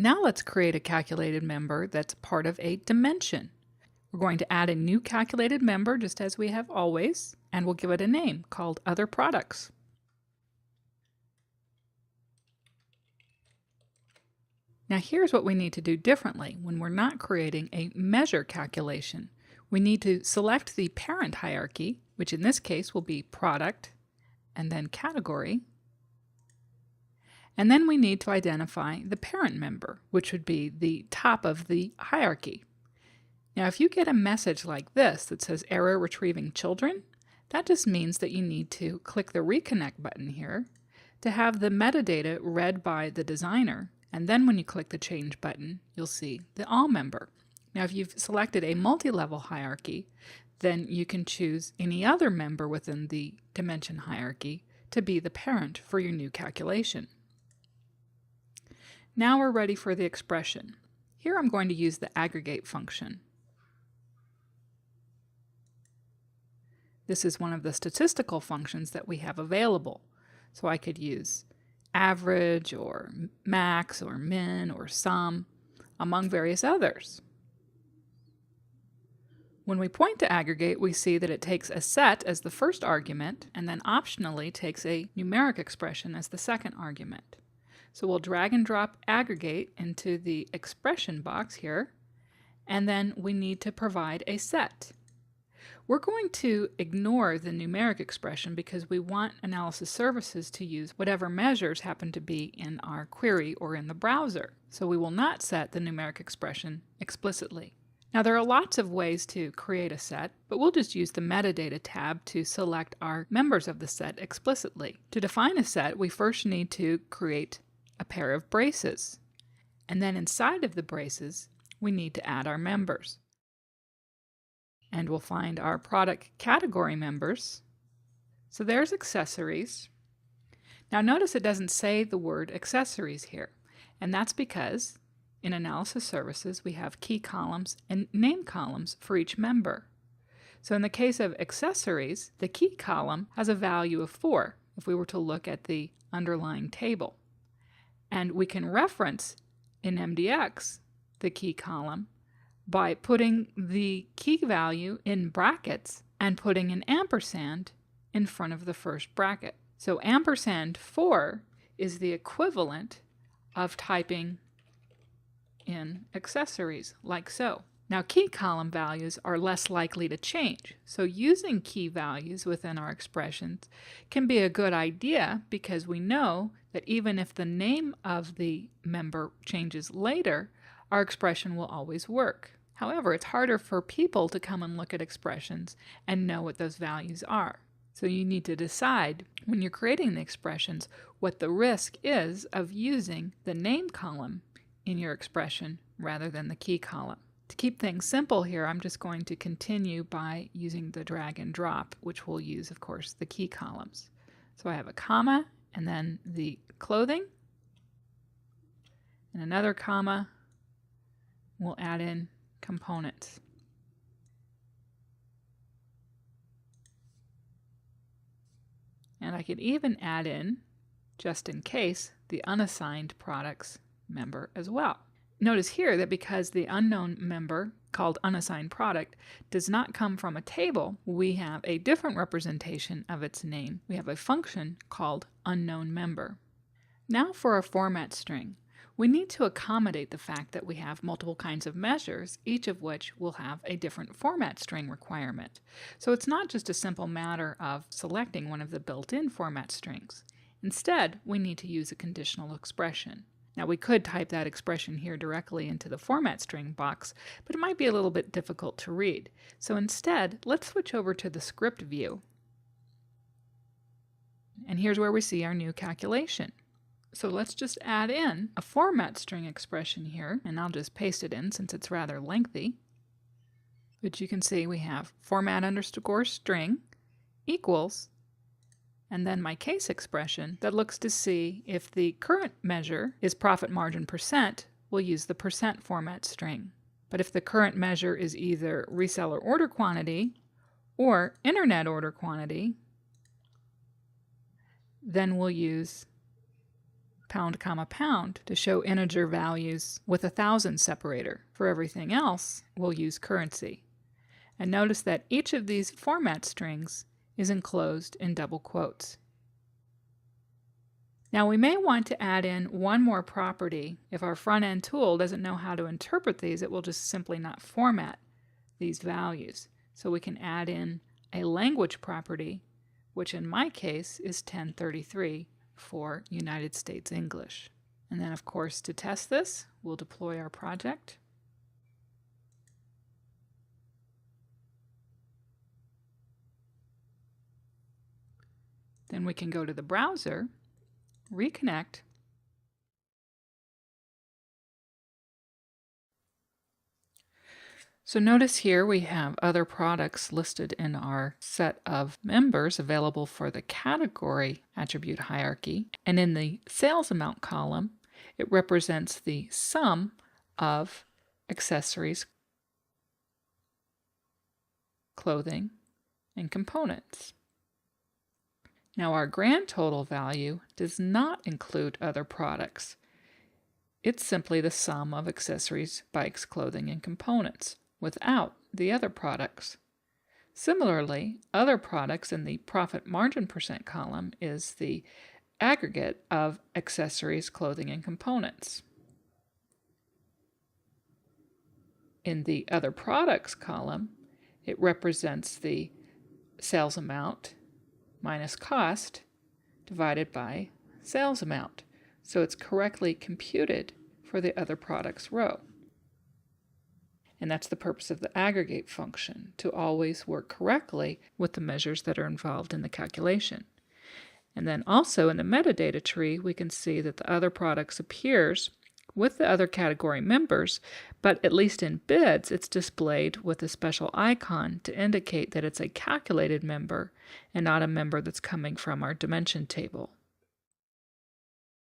Now let's create a calculated member that's part of a dimension. We're going to add a new calculated member just as we have always, and we'll give it a name called Other Products. Now here's what we need to do differently when we're not creating a measure calculation. We need to select the parent hierarchy, which in this case will be product and then category. And then we need to identify the parent member, which would be the top of the hierarchy. Now, if you get a message like this that says error retrieving children, that just means that you need to click the reconnect button here to have the metadata read by the designer. And then when you click the change button, you'll see the all member. Now, if you've selected a multi-level hierarchy, then you can choose any other member within the dimension hierarchy to be the parent for your new calculation. Now we're ready for the expression. Here I'm going to use the aggregate function. This is one of the statistical functions that we have available. So I could use average or max or min or sum, among various others. When we point to aggregate, we see that it takes a set as the first argument and then optionally takes a numeric expression as the second argument. So we'll drag and drop aggregate into the expression box here, and then we need to provide a set. We're going to ignore the numeric expression because we want analysis services to use whatever measures happen to be in our query or in the browser. So we will not set the numeric expression explicitly. Now there are lots of ways to create a set, but we'll just use the metadata tab to select our members of the set explicitly. To define a set, we first need to create a pair of braces. And then inside of the braces, we need to add our members. And we'll find our product category members. So there's accessories. Now notice it doesn't say the word accessories here, and that's because in analysis services we have key columns and name columns for each member. So in the case of accessories, the key column has a value of 4 if we were to look at the underlying table. And we can reference in MDX the key column by putting the key value in brackets and putting an ampersand in front of the first bracket. So ampersand 4 is the equivalent of typing in accessories, like so. Now key column values are less likely to change, so using key values within our expressions can be a good idea because we know that even if the name of the member changes later, our expression will always work. However, it's harder for people to come and look at expressions and know what those values are. So you need to decide when you're creating the expressions what the risk is of using the name column in your expression rather than the key column. To keep things simple here, I'm just going to continue by using the drag and drop, which will use, of course, the key columns. So I have a comma and then the clothing and another comma. We'll add in components. And I could even add in, just in case, the unassigned products member as well. Notice here that because the unknown member, called unassigned product, does not come from a table, we have a different representation of its name. We have a function called unknown member. Now for a format string. We need to accommodate the fact that we have multiple kinds of measures, each of which will have a different format string requirement. So it's not just a simple matter of selecting one of the built-in format strings. Instead, we need to use a conditional expression. Now we could type that expression here directly into the format string box, but it might be a little bit difficult to read. So instead, let's switch over to the script view. And here's where we see our new calculation. So let's just add in a format string expression here, and I'll just paste it in since it's rather lengthy. But you can see we have format underscore string equals, and then my case expression that looks to see if the current measure is profit margin percent, we'll use the percent format string. But if the current measure is either reseller order quantity or internet order quantity, then we'll use pound, comma, pound to show integer values with a thousand separator. For everything else, we'll use currency. And notice that each of these format strings is enclosed in double quotes. Now we may want to add in one more property. If our front-end tool doesn't know how to interpret these, it will just simply not format these values. So we can add in a language property, which in my case is 1033 for United States English. And then of course to test this, we'll deploy our project. Then we can go to the browser, reconnect, so notice here we have other products listed in our set of members available for the category attribute hierarchy. And in the sales amount column, it represents the sum of accessories, clothing, and components. Now our grand total value does not include other products. It's simply the sum of accessories, bikes, clothing, and components, without the other products. Similarly, other products in the profit margin percent column is the aggregate of accessories, clothing, and components. In the other products column, it represents the sales amount minus cost divided by sales amount. So it's correctly computed for the other products row. And that's the purpose of the aggregate function, to always work correctly with the measures that are involved in the calculation. And then also in the metadata tree, we can see that the other products appears with the other category members, but at least in bids, it's displayed with a special icon to indicate that it's a calculated member and not a member that's coming from our dimension table.